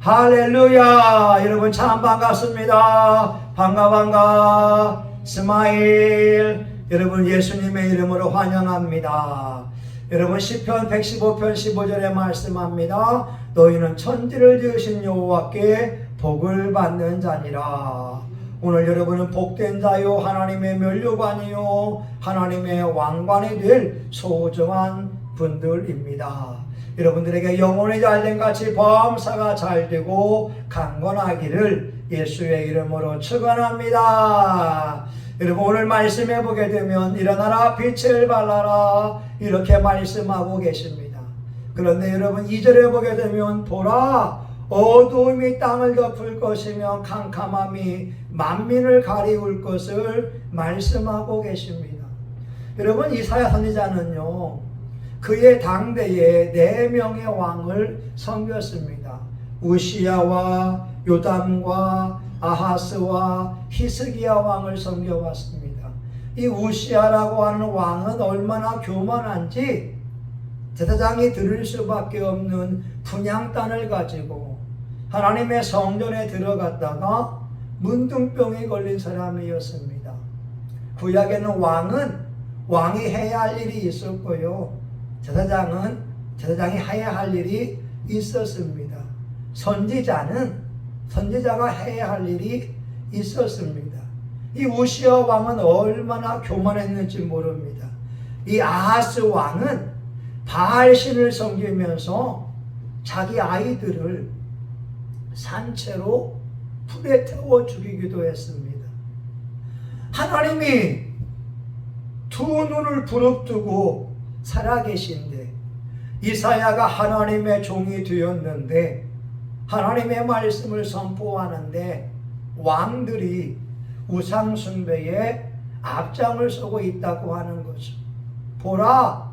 할렐루야. 여러분 참 반갑습니다. 반가 스마일. 여러분 예수님의 이름으로 환영합니다. 여러분 시편 115편 15절에 말씀합니다. 너희는 천지를 지으신 여호와께 복을 받는 자니라. 오늘 여러분은 복된 자요 하나님의 면류관이요 하나님의 왕관이 될 소중한 분들입니다. 여러분들에게 영혼이 잘된 같이 범사가 잘되고 강건하기를 예수의 이름으로 축원합니다. 여러분 오늘 말씀해 보게 되면 일어나라 빛을 발하라 이렇게 말씀하고 계십니다. 그런데 여러분 2절에 보게 되면 보라 어두움이 땅을 덮을 것이며 캄캄함이 만민을 가리울 것을 말씀하고 계십니다. 여러분 이사야 선지자는요 그의 당대에 4명의 왕을 섬겼습니다. 우시야와 요담과 아하스와 히스기야 왕을 섬겨왔습니다. 이 우시야라고 하는 왕은 얼마나 교만한지 제사장이 들을 수밖에 없는 분향단을 가지고 하나님의 성전에 들어갔다가 문둥병이 걸린 사람이었습니다. 구약에는 왕이 해야 할 일이 있었고요. 제사장이 해야 할 일이 있었습니다. 선지자가 해야 할 일이 있었습니다. 이 우시야 왕은 얼마나 교만했는지 모릅니다. 이 아하스 왕은 바알신을 섬기면서 자기 아이들을 산채로 불에 태워 죽이기도 했습니다. 하나님이 두 눈을 부릅뜨고 살아계신데 이사야가 하나님의 종이 되었는데 하나님의 말씀을 선포하는데 왕들이 우상숭배에 앞장을 서고 있다고 하는 거죠. 보라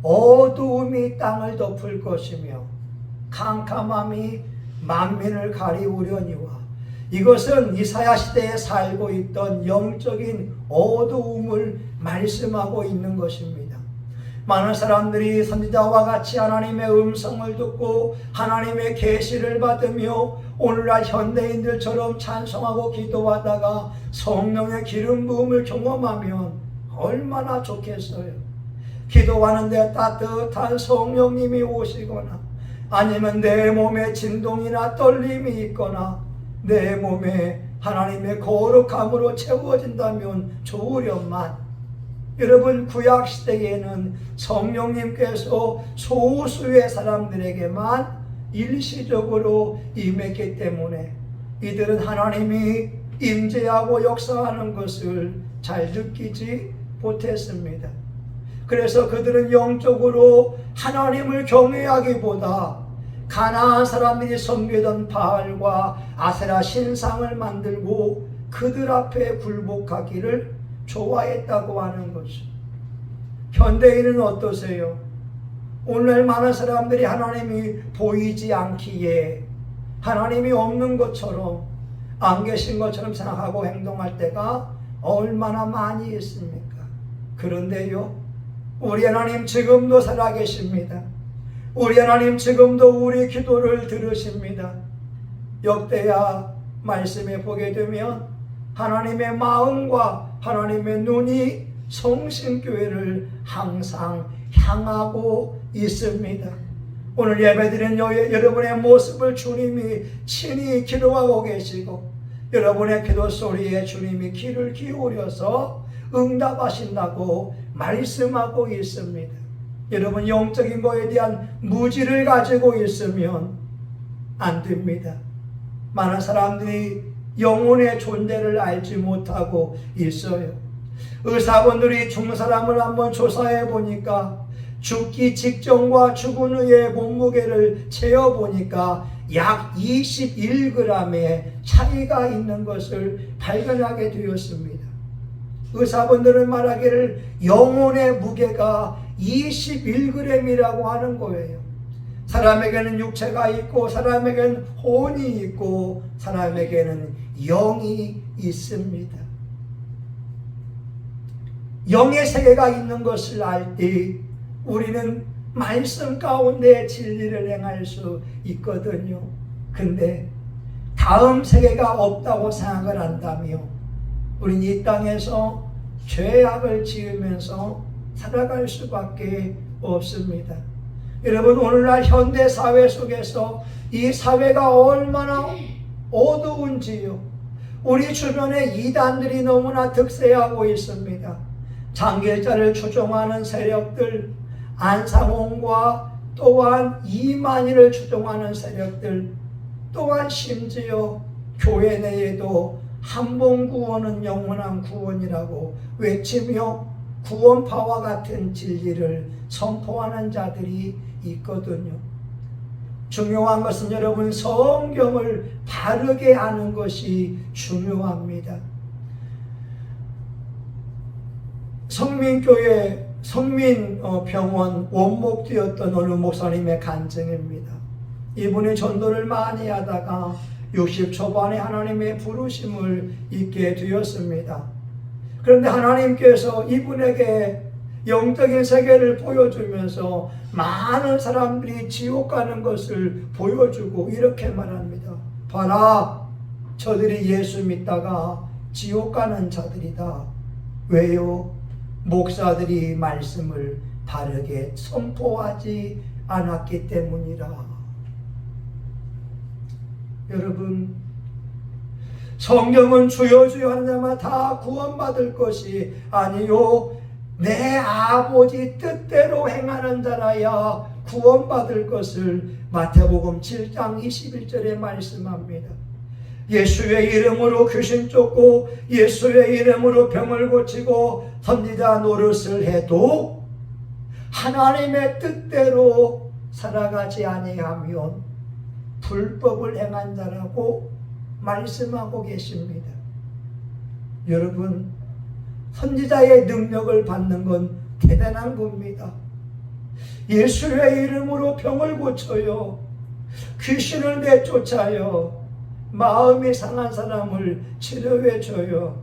어두움이 땅을 덮을 것이며 캄캄함이 만민을 가리우려니와 이것은 이사야 시대에 살고 있던 영적인 어두움을 말씀하고 있는 것입니다. 많은 사람들이 선지자와 같이 하나님의 음성을 듣고 하나님의 계시를 받으며 오늘날 현대인들처럼 찬송하고 기도하다가 성령의 기름 부음을 경험하면 얼마나 좋겠어요. 기도하는데 따뜻한 성령님이 오시거나 아니면 내 몸에 진동이나 떨림이 있거나 내 몸에 하나님의 거룩함으로 채워진다면 좋으련만 여러분 구약시대에는 성령님께서 소수의 사람들에게만 일시적으로 임했기 때문에 이들은 하나님이 임재하고 역사하는 것을 잘 느끼지 못했습니다. 그래서 그들은 영적으로 하나님을 경외하기보다 가나안 사람들이 섬기던 바알과 아세라 신상을 만들고 그들 앞에 굴복하기를 좋아했다고 하는 것이. 현대인은 어떠세요? 오늘 많은 사람들이 하나님이 보이지 않기에 하나님이 없는 것처럼 안 계신 것처럼 생각하고 행동할 때가 얼마나 많이 있습니까? 그런데요 우리 하나님 지금도 살아계십니다. 우리 하나님 지금도 우리 기도를 들으십니다. 역대야 말씀에 보게 되면 하나님의 마음과 하나님의 눈이 성신교회를 항상 향하고 있습니다. 오늘 예배드린 여러분의 모습을 주님이 친히 기록하고 계시고 여러분의 기도 소리에 주님이 귀를 기울여서 응답하신다고 말씀하고 있습니다. 여러분 영적인 것에 대한 무지를 가지고 있으면 안 됩니다. 많은 사람들이 영혼의 존재를 알지 못하고 있어요. 의사분들이 죽은 사람을 한번 조사해 보니까 죽기 직전과 죽은 후의 몸무게를 재어 보니까 약 21g의 차이가 있는 것을 발견하게 되었습니다. 의사분들은 말하기를 영혼의 무게가 21g이라고 하는 거예요. 사람에게는 육체가 있고 사람에게는 혼이 있고 사람에게는 영이 있습니다. 영의 세계가 있는 것을 알 때 우리는 말씀 가운데 진리를 행할 수 있거든요. 근데 다음 세계가 없다고 생각을 한다며 우린 이 땅에서 죄악을 지으면서 살아갈 수밖에 없습니다. 여러분, 오늘날 현대 사회 속에서 이 사회가 얼마나 어두운지요. 우리 주변에 이단들이 너무나 득세하고 있습니다. 장길자를 추종하는 세력들, 안상홍과 또한 이만희를 추종하는 세력들, 또한 심지어 교회 내에도 한봉구원은 영원한 구원이라고 외치며 구원파와 같은 진리를 선포하는 자들이 있거든요. 중요한 것은 여러분, 성경을 바르게 아는 것이 중요합니다. 성민교회 성민병원 원목되었던 어느 목사님의 간증입니다. 이분이 전도를 많이 하다가 60 초반에 하나님의 부르심을 잊게 되었습니다. 그런데 하나님께서 이분에게 영적인 세계를 보여주면서 많은 사람들이 지옥 가는 것을 보여주고 이렇게 말합니다. 봐라, 저들이 예수 믿다가 지옥 가는 자들이다. 왜요? 목사들이 말씀을 바르게 선포하지 않았기 때문이라. 여러분, 성경은 주여 주여 하는 자마다 다 구원받을 것이 아니요 내 아버지 뜻대로 행하는 자라야 구원받을 것을 마태복음 7장 21절에 말씀합니다. 예수의 이름으로 귀신 쫓고 예수의 이름으로 병을 고치고 선지자 노릇을 해도 하나님의 뜻대로 살아가지 아니하면 불법을 행한 자라고 말씀하고 계십니다. 여러분, 선지자의 능력을 받는 건 대단한 겁니다. 예수의 이름으로 병을 고쳐요. 귀신을 내쫓아요. 마음이 상한 사람을 치료해 줘요.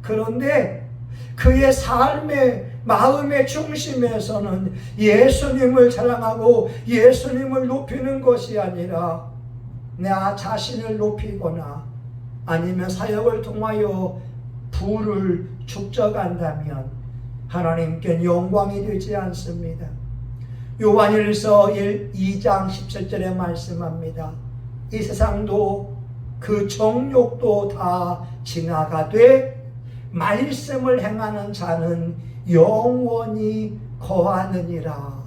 그런데 그의 삶의 마음의 중심에서는 예수님을 자랑하고 예수님을 높이는 것이 아니라 나 자신을 높이거나 아니면 사역을 통하여 부를 축적한다면 하나님께 영광이 되지 않습니다. 요한일서 2장 17절에 말씀합니다. 이 세상도 그 정욕도 다 지나가되 말씀을 행하는 자는 영원히 거하느니라.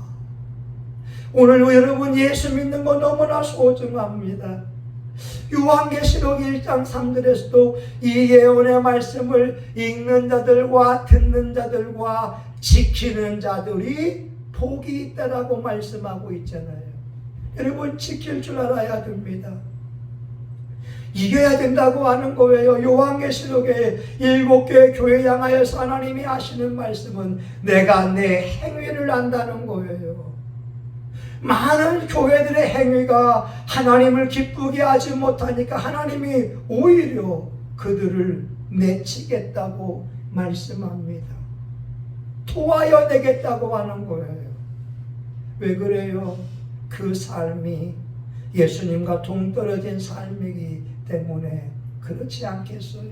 오늘 여러분, 예수 믿는 거 너무나 소중합니다. 요한계시록 1장 3절에서도 이 예언의 말씀을 읽는 자들과 듣는 자들과 지키는 자들이 복이 있다라고 말씀하고 있잖아요. 여러분, 지킬 줄 알아야 됩니다. 이겨야 된다고 하는 거예요. 요한계시록의 7개의 교회 향하여서 하나님이 하시는 말씀은 내가 내 행위를 안다는 거예요. 많은 교회들의 행위가 하나님을 기쁘게 하지 못하니까 하나님이 오히려 그들을 내치겠다고 말씀합니다. 토하여 내겠다고 하는 거예요. 왜 그래요? 그 삶이 예수님과 동떨어진 삶이기 때문에 그렇지 않겠어요?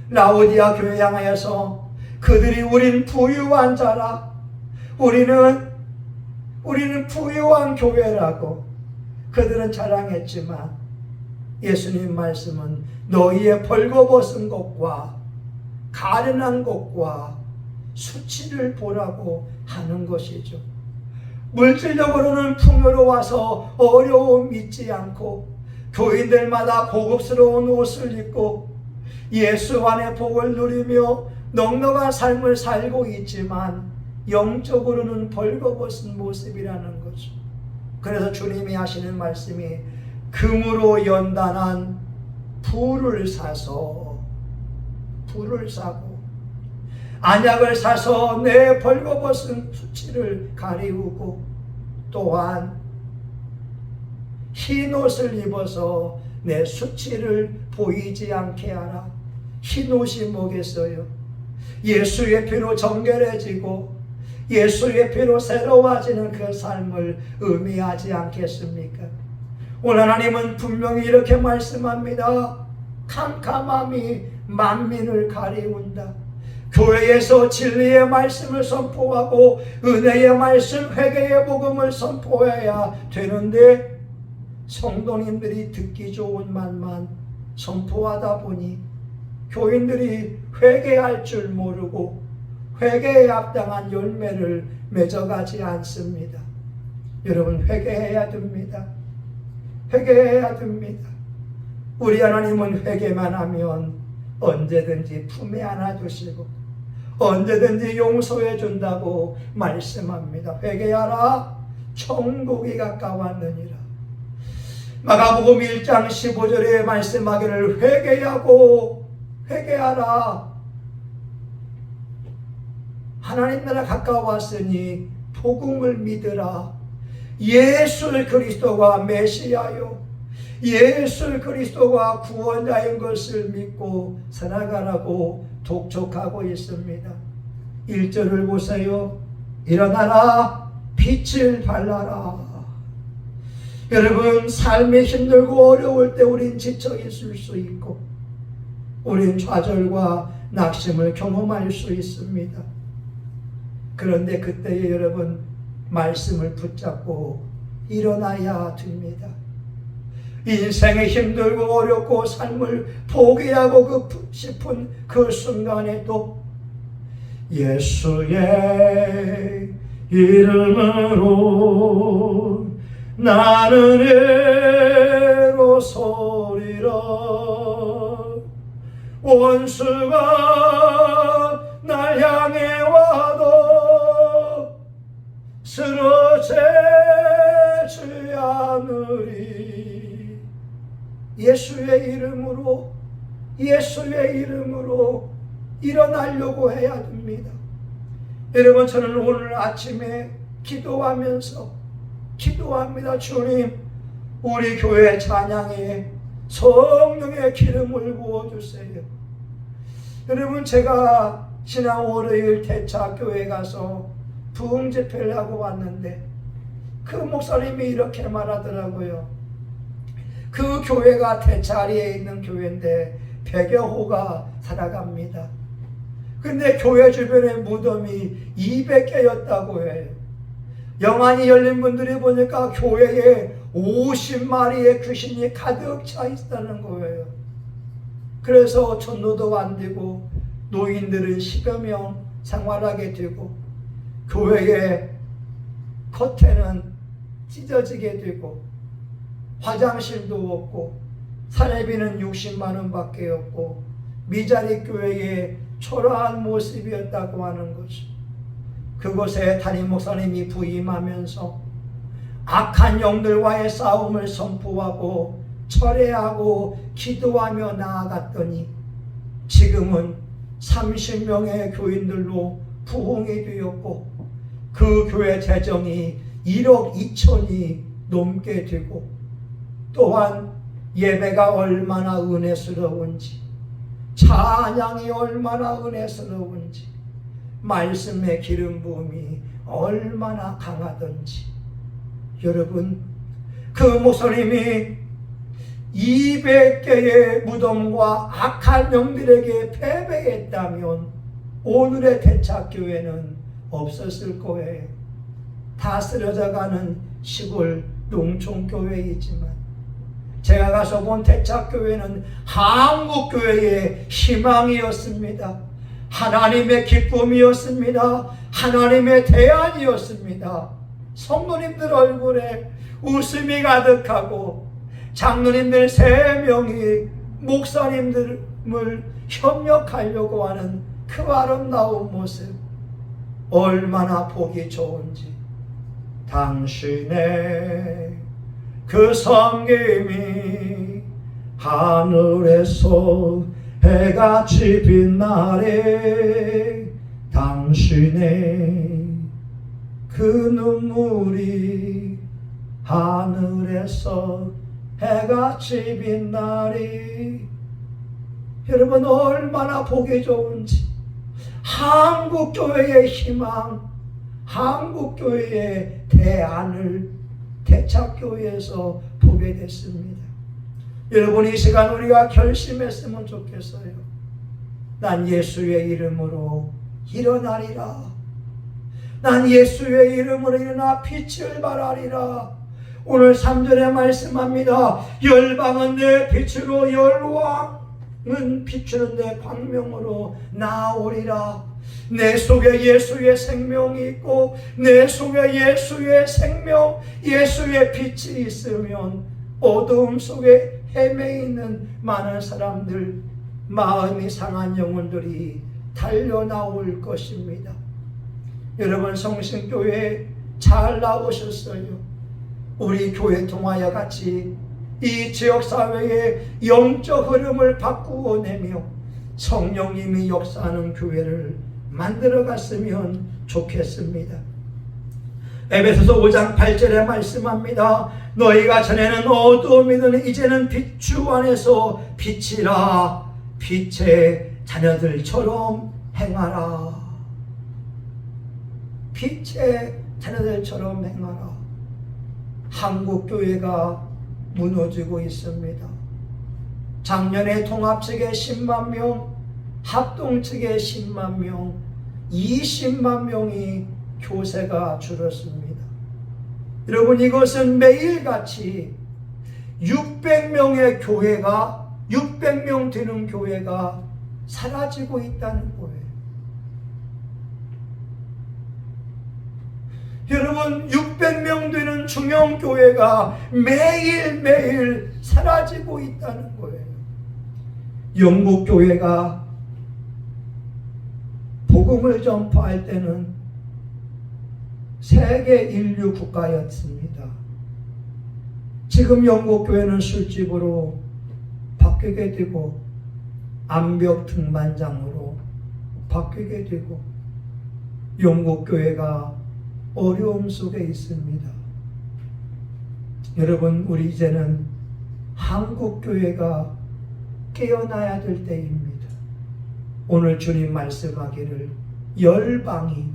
라오디아 교회 향하여서 그들이 우린 부유한 자라, 우리는 부유한 교회라고 그들은 자랑했지만 예수님 말씀은 너희의 벌거벗은 것과 가련한 것과 수치를 보라고 하는 것이죠. 물질적으로는 풍요로워서 어려움 잊지 않고 교인들마다 고급스러운 옷을 입고 예수 안의 복을 누리며 넉넉한 삶을 살고 있지만 영적으로는 벌거벗은 모습이라는 거죠. 그래서 주님이 하시는 말씀이 금으로 연단한 불을 사고 안약을 사서 내 벌거벗은 수치를 가리우고 또한 흰 옷을 입어서 내 수치를 보이지 않게 하라. 흰 옷이 뭐겠어요? 예수의 피로 정결해지고 예수의 피로 새로워지는 그 삶을 의미하지 않겠습니까? 오늘 하나님은 분명히 이렇게 말씀합니다. 캄캄함이 만민을 가리운다. 교회에서 진리의 말씀을 선포하고 은혜의 말씀, 회개의 복음을 선포해야 되는데 성도님들이 듣기 좋은 말만 선포하다 보니 교인들이 회개할 줄 모르고 회개에 합당한 열매를 맺어가지 않습니다. 여러분, 회개해야 됩니다. 회개해야 됩니다. 우리 하나님은 회개만 하면 언제든지 품에 안아주시고 언제든지 용서해 준다고 말씀합니다. 회개하라, 천국이 가까웠느니라. 마가복음 1장 15절에 말씀하기를 회개하고 회개하라. 하나님 나라 가까웠으니 복음을 믿으라. 예수 그리스도가 메시아요, 예수 그리스도가 구원자인 것을 믿고 살아가라고 독촉하고 있습니다. 1절을 보세요. 일어나라, 빛을 발라라. 여러분, 삶이 힘들고 어려울 때 우린 지쳐 있을 수 있고 우린 좌절과 낙심을 경험할 수 있습니다. 그런데 그때에 여러분, 말씀을 붙잡고 일어나야 됩니다. 인생이 힘들고 어렵고 삶을 포기하고 싶은 그 순간에도 예수의 이름으로 나는 일어서리라. 원수가 날 향해 와도 쓰러지지 않으리. 예수의 이름으로, 예수의 이름으로 일어나려고 해야 됩니다. 여러분, 저는 오늘 아침에 기도합니다. 주님, 우리 교회 찬양에 성령의 기름을 부어주세요. 여러분, 제가 지난 월요일 대차교회 가서 부흥 집회를 하고 왔는데 그 목사님이 이렇게 말하더라고요. 그 교회가 대차리에 있는 교회인데 100여 호가 살아갑니다. 근데 교회 주변에 무덤이 200개였다고 해요. 영안이 열린 분들이 보니까 교회에 50마리의 귀신이 가득 차 있다는 거예요. 그래서 전도도 안 되고 노인들은 10여 명 생활하게 되고 교회의 커튼은 찢어지게 되고 화장실도 없고 사례비는 60만 원밖에 없고 미자리 교회의 초라한 모습이었다고 하는 것이, 그곳에 담임 목사님이 부임하면서 악한 영들과의 싸움을 선포하고 철회하고 기도하며 나아갔더니 지금은 30명의 교인들로 부흥이 되었고 그 교회 재정이 1억 2천이 넘게 되고, 또한 예배가 얼마나 은혜스러운지, 찬양이 얼마나 은혜스러운지, 말씀의 기름 부음이 얼마나 강하던지. 여러분, 그 목사님이 200개의 무덤과 악한 영들에게 패배했다면 오늘의 대차교회는 없었을 거예요. 다 쓰러져가는 시골 농촌교회이지만 제가 가서 본 대차교회는 한국교회의 희망이었습니다. 하나님의 기쁨이었습니다. 하나님의 대안이었습니다. 성도님들 얼굴에 웃음이 가득하고 장로님들 3명이 목사님들을 협력하려고 하는 그 아름다운 모습, 얼마나 보기 좋은지. 당신의 그 섬김이 하늘에서 해같이 빛나래. 당신의 그 눈물이 하늘에서 해같이 빛나리. 여러분, 얼마나 보기 좋은지. 한국교회의 희망, 한국교회의 대안을 대차교회에서 보게 오게 됐습니다. 여러분, 이 시간 우리가 결심했으면 좋겠어요. 난 예수의 이름으로 일어나리라. 난 예수의 이름으로 일어나 빛을 발하리라. 오늘 3절에 말씀합니다. 열방은 내 빛으로, 열왕은 비추는 내 광명으로 나오리라. 내 속에 예수의 생명이 있고 내 속에 예수의 생명, 예수의 빛이 있으면 어두움 속에 헤매 있는 많은 사람들, 마음이 상한 영혼들이 달려나올 것입니다. 여러분, 성신교회에 잘 나오셨어요. 우리 교회 통하여 같이 이 지역사회의 영적 흐름을 바꾸어 내며 성령님이 역사하는 교회를 만들어 갔으면 좋겠습니다. 에베소서 5장 8절에 말씀합니다. 너희가 전에는 어두움이더니 이제는 빛 주 안에서 빛이라. 빛의 자녀들처럼 행하라. 빛의 자녀들처럼 행하라. 한국교회가 무너지고 있습니다. 작년에 통합 측에 10만 명, 합동 측에 10만 명, 20만 명이 교세가 줄었습니다. 여러분, 이것은 매일같이 600명의 교회가, 600명 되는 교회가 사라지고 있다는 거예요. 여러분, 600명 되는 중형교회가 매일매일 사라지고 있다는 거예요. 영국교회가 복음을 전파할 때는 세계 인류 국가였습니다. 지금 영국교회는 술집으로 바뀌게 되고 암벽 등반장으로 바뀌게 되고 영국교회가 어려움 속에 있습니다. 여러분, 우리 이제는 한국교회가 깨어나야 될 때입니다. 오늘 주님 말씀하기를 열방이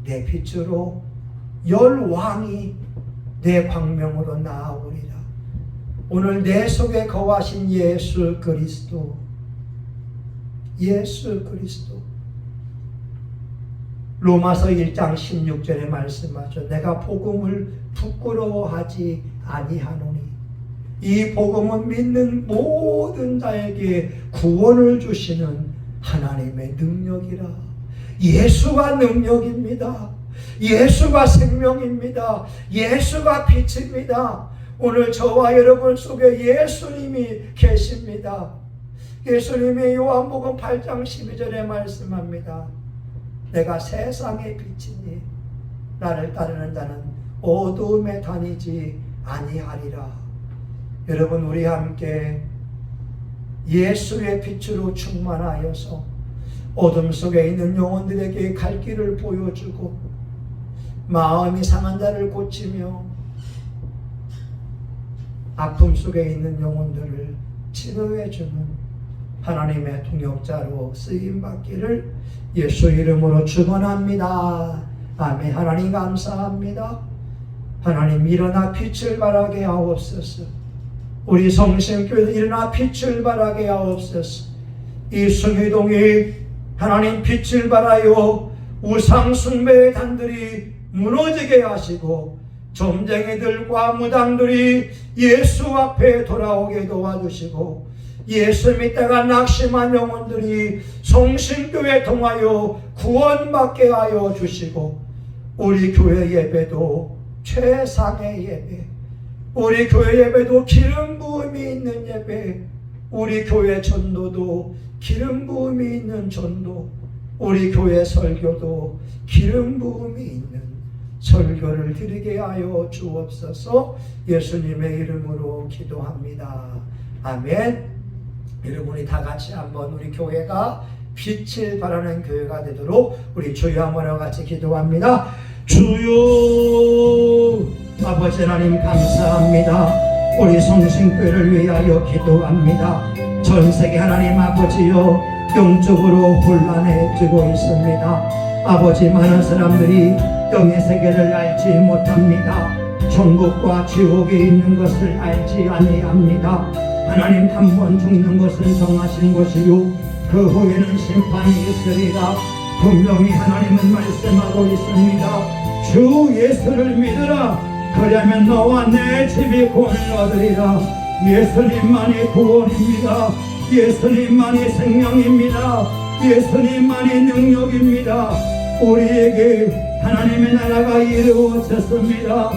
내 빛으로, 열왕이 내 광명으로 나아오리라. 오늘 내 속에 거하신 예수 그리스도, 예수 그리스도. 로마서 1장 16절에 말씀하죠. 내가 복음을 부끄러워하지 아니하노니 이 복음은 믿는 모든 자에게 구원을 주시는 하나님의 능력이라. 예수가 능력입니다. 예수가 생명입니다. 예수가 빛입니다. 오늘 저와 여러분 속에 예수님이 계십니다. 예수님이 요한복음 8장 12절에 말씀합니다. 내가 세상의 빛이니 나를 따르는 자는 어두움에 다니지 아니하리라. 여러분, 우리 함께 예수의 빛으로 충만하여서 어둠 속에 있는 영혼들에게 갈 길을 보여주고 마음이 상한 자를 고치며 아픔 속에 있는 영혼들을 치료해주는 하나님의 통역자로 쓰임받기를 예수 이름으로 축원합니다. 아멘. 하나님 감사합니다. 하나님, 일어나 빛을 발하게 하옵소서. 우리 성심교회도 일어나 빛을 발하게 하옵소서. 이 숭의동이 하나님 빛을 발하여 우상 숭배의 단들이 무너지게 하시고 점쟁이들과 무당들이 예수 앞에 돌아오게 도와주시고 예수 믿다가 낙심한 영혼들이 성신교회 통하여 구원받게 하여 주시고 우리 교회 예배도 최상의 예배, 우리 교회 예배도 기름 부음이 있는 예배, 우리 교회 전도도 기름 부음이 있는 전도, 우리 교회 설교도 기름 부음이 있는 설교를 드리게 하여 주옵소서. 예수님의 이름으로 기도합니다. 아멘. 여러분이 다 같이 한번 우리 교회가 빛을 발하는 교회가 되도록 우리 주여 한번 같이 기도합니다. 주여, 아버지 하나님 감사합니다. 우리 성신교회를 위하여 기도합니다. 전세계 하나님 아버지여, 영적으로 혼란해지고 있습니다. 아버지, 많은 사람들이 영의 세계를 알지 못합니다. 천국과 지옥이 있는 것을 알지 아니합니다. 하나님 한 번 죽는 것은 정하신 것이요 그 후에는 심판이 있으리라. 분명히 하나님은 말씀하고 있습니다. 주 예수를 믿으라. 그러면 너와 내 집이 구원을 얻으리라. 예수님만이 구원입니다. 예수님만이 생명입니다. 예수님만이 능력입니다. 우리에게 하나님의 나라가 이루어졌습니다.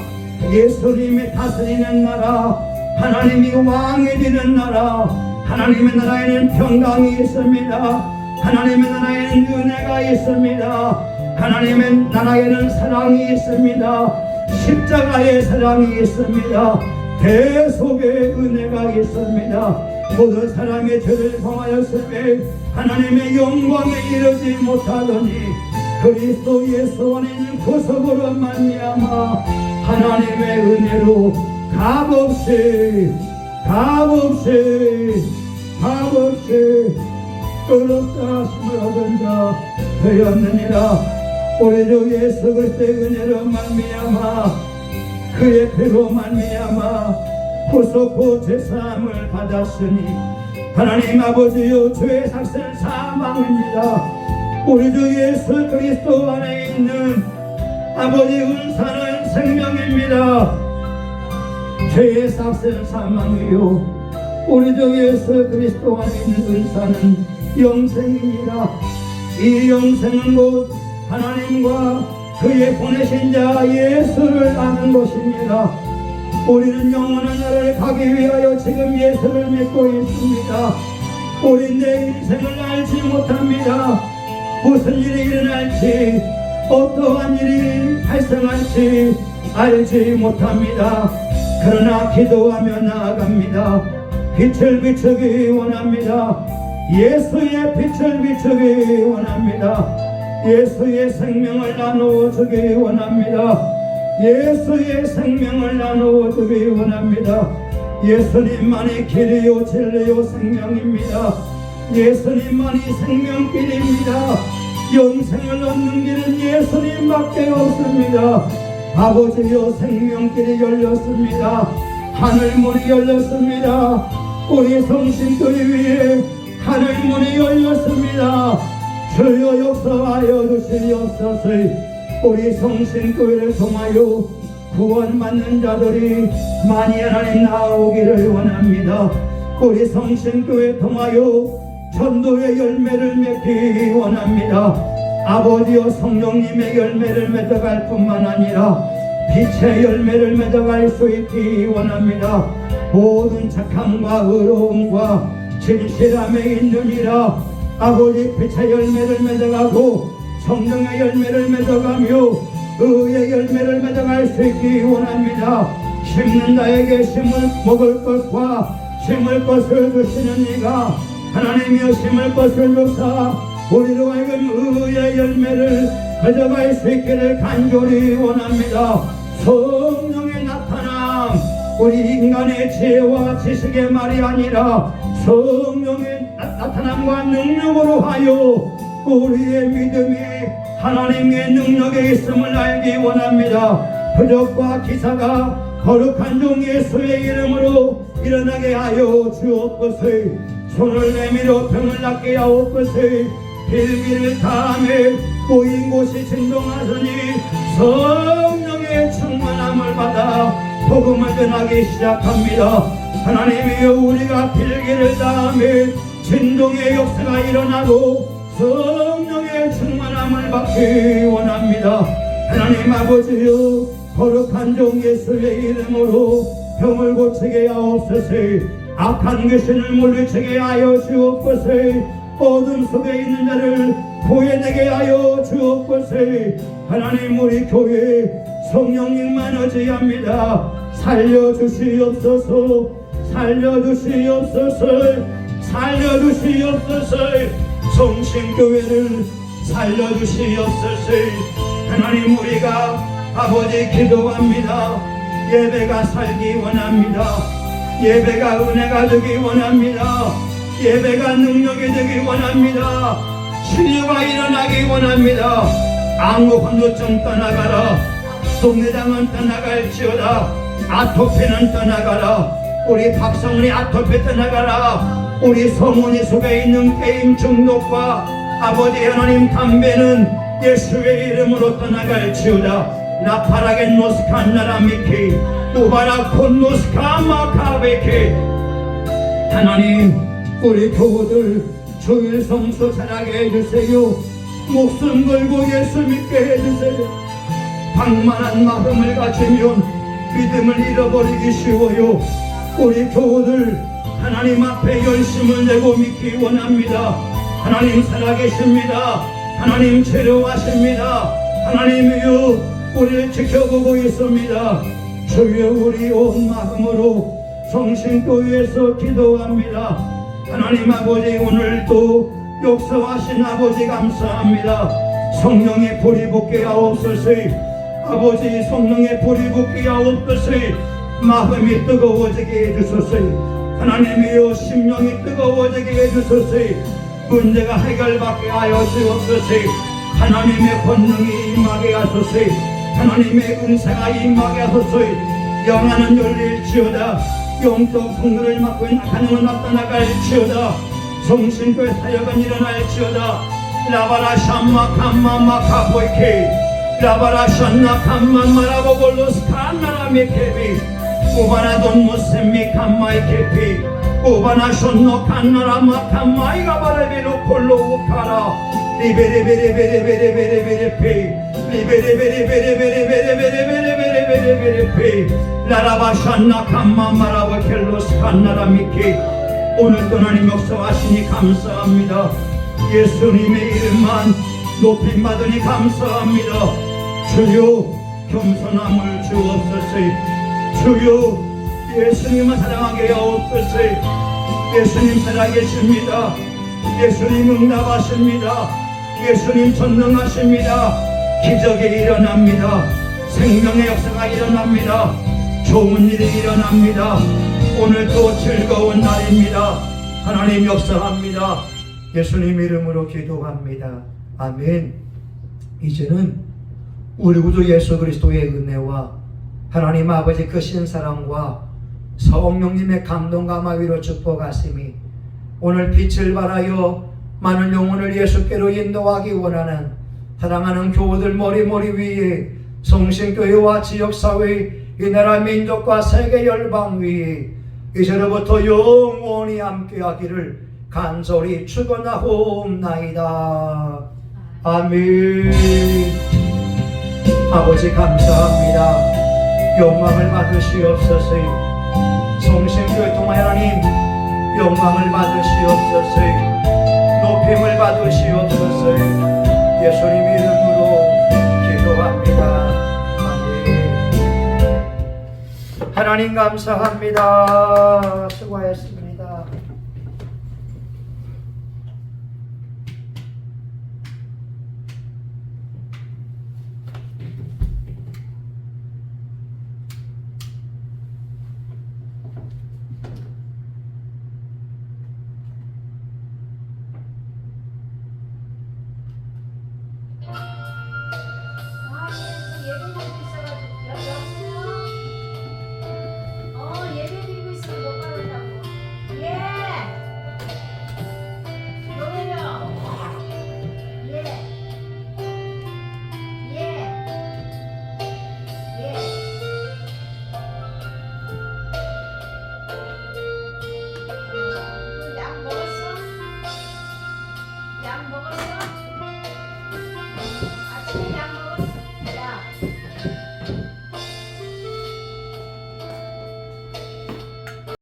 예수님이 다스리는 나라, 하나님이 왕이 되는 나라, 하나님의 나라에는 평강이 있습니다. 하나님의 나라에는 은혜가 있습니다. 하나님의 나라에는 사랑이 있습니다. 십자가의 사랑이 있습니다. 대속의 은혜가 있습니다. 모든 사람의 죄를 범하였으며 하나님의 영광에 이르지 못하더니 그리스도 예수 안에 있는 구속으로 말미암아 하나님의 은혜로 값없이 의롭다 하심을 얻은 자 되었느니라. 우리 주 예수 그리스도의 은혜로 말미암아 그의 피로 말미암아 구속고 죄사함을 받았으니 하나님 아버지여 죄의 삭은 사망입니다. 우리 주 예수 그리스도 안에 있는 아버지 은사는 생명입니다. 죄의 삭은 사망이요 우리 주 예수 그리스도 안에 있는 은사는 영생입니다. 이 영생은 곧 하나님과 그의 보내신 자 예수를 아는 것입니다. 우리는 영원한 나라를 가기 위하여 지금 예수를 믿고 있습니다. 우리 내 인생을 알지 못합니다. 무슨 일이 일어날지 어떠한 일이 발생할지 알지 못합니다. 그러나 기도하며 나아갑니다. 빛을 비추기 원합니다. 예수의 빛을 비추기 원합니다. 예수의 생명을 나누어주기 원합니다. 예수의 생명을 나누어주기 원합니다. 예수님만이 길이요 진리요 생명입니다. 예수님만이 생명길입니다. 영생을 얻는 길은 예수님밖에 없습니다. 아버지여 생명길이 열렸습니다. 하늘문이 열렸습니다. 우리 성신교회 위에 하늘문이 열렸습니다. 주여 역사하여 주시옵소서. 우리 성신교회를 통하여 구원받는 자들이 많이 하나님 나오기를 원합니다. 우리 성신교회 통하여 전도의 열매를 맺기 원합니다. 아버지여 성령님의 열매를 맺어갈 뿐만 아니라 빛의 열매를 맺어갈 수 있기 원합니다. 모든 착함과 의로움과 진실함에 있느니라. 아버지 빛의 열매를 맺어가고 성령의 열매를 맺어가며 의의 열매를 맺어갈 수 있기 원합니다. 심는 자에게 심을 먹을 것과 심을 것을 주시는 이가 하나님이여 심을 것을 주사 우리로 하여금 의의 열매를 맺어갈 수 있기를 간절히 원합니다. 성령의 나타남, 우리 인간의 지혜와 지식의 말이 아니라 성령의 나타남과 능력으로 하여 우리의 믿음이 하나님의 능력에 있음을 알기 원합니다. 표적과 기사가 거룩한 종 예수의 이름으로 일어나게 하여 주옵소서. 손을 내밀어 병을 낫게 하옵소서. 빌기를 다음에 모인 곳이 진동하더니 성령의 충만함을 받아 복음을 전하기 시작합니다. 하나님이여 우리가 빌기를 다음에 진동의 역사가 일어나고 성령의 충만함을 받기 원합니다. 하나님 아버지여 거룩한 종 예수의 이름으로 병을 고치게 하옵소서. 악한 귀신을 물리치게 하여 주옵소서. 어둠 속에 있는 자를 구해내게 하여 주옵소서. 하나님 우리 교회 성령님만 의지합니다. 살려주시옵소서. 살려주시옵소서. 살려주시옵소서. 성신교회를 살려주시옵소서. 하나님 우리가 아버지 기도합니다. 예배가 살기 원합니다. 예배가 은혜가 되기 원합니다. 예배가 능력이 되기 원합니다. 치유가 일어나기 원합니다. 아무 건조증 떠나가라. 송대장은 떠나갈지어다. 아토피는 떠나가라. 우리 박성훈이 아토피 떠나가라. 우리 성훈이 속에 있는 게임 중독과 아버지 하나님 담배는 예수의 이름으로 떠나갈지어다. 라파라겐 노스칸 나라미키 우바라 콘노스카 마카베키. 하나님, 우리 교우들 주일 성수 잘하게 해주세요. 목숨 걸고 예수 믿게 해주세요. 방만한 마음을 가지면 믿음을 잃어버리기 쉬워요. 우리 교우들 하나님 앞에 열심을 내고 믿기 원합니다. 하나님 살아계십니다. 하나님 체류하십니다. 하나님이여 우리를 지켜보고 있습니다. 주여 우리 온 마음으로 성신교회에서 기도합니다. 하나님 아버지, 오늘도 역사하신 아버지 감사합니다. 성령의 불이 붙게 하옵소서. 아버지, 성령의 불이 붙게 하옵소서. 마음이 뜨거워지게 해주소서. 하나님이여 심령이 뜨거워지게 해주소서. 문제가 해결받게 하여 주옵소서. 하나님의 권능이 임하게 하소서. 하나님의 은사가 임하게 하소서. 영안은 열릴지어다. 영적 풍요를 맡고 있는 하나님은 나타나갈지어다. 성신교회 사역은 일어날지어다. 라바라 샴마 캄마 마카보이케 라바라 샨나 캄마 마라보볼로스 칸나라 메케비 우바나 돈 모셈미 캄마이 케피 우바나 션노 칸나라 마캄마이가 바레비로 콜로 카라 리베레베레베레베레베레베레페 리베레베레베레베레베레베레베레베레베레페 라라바 샨나 캄마 마라바 켈로스 칸나라 미케. 오늘도 하나님 역사하시니 감사합니다. 예수님의 이름만 높임 받으니 감사합니다. 주여 겸손함을 주옵소서. 주여 예수님을 사랑하게 하옵소서. 예수님 살아계십니다. 예수님 응답하십니다. 예수님 전능하십니다. 기적이 일어납니다. 생명의 역사가 일어납니다. 좋은 일이 일어납니다. 오늘도 즐거운 날입니다. 하나님 역사합니다. 예수님 이름으로 기도합니다. 아멘. 이제는 우리 구주 예수 그리스도의 은혜와 하나님 아버지 크신 사랑과 성령님의 감동과 마위로 축복하심이 오늘 빛을 발하여 많은 영혼을 예수께로 인도하기 원하는 사랑하는 교우들 머리 위에 성신교회와 지역사회 이 나라 민족과 세계 열방 위에 이제로부터 영원히 함께하기를 간절히 축원하옵나이다. 아멘. 아버지 감사합니다. 영광을 받으시옵소서. 성신교회 통하여 하나님 영광을 받으시옵소서. 높임을 받으시옵소서. 예수님 이름으로 기도합니다. 아멘. 하나님 감사합니다. 수고하셨습니다.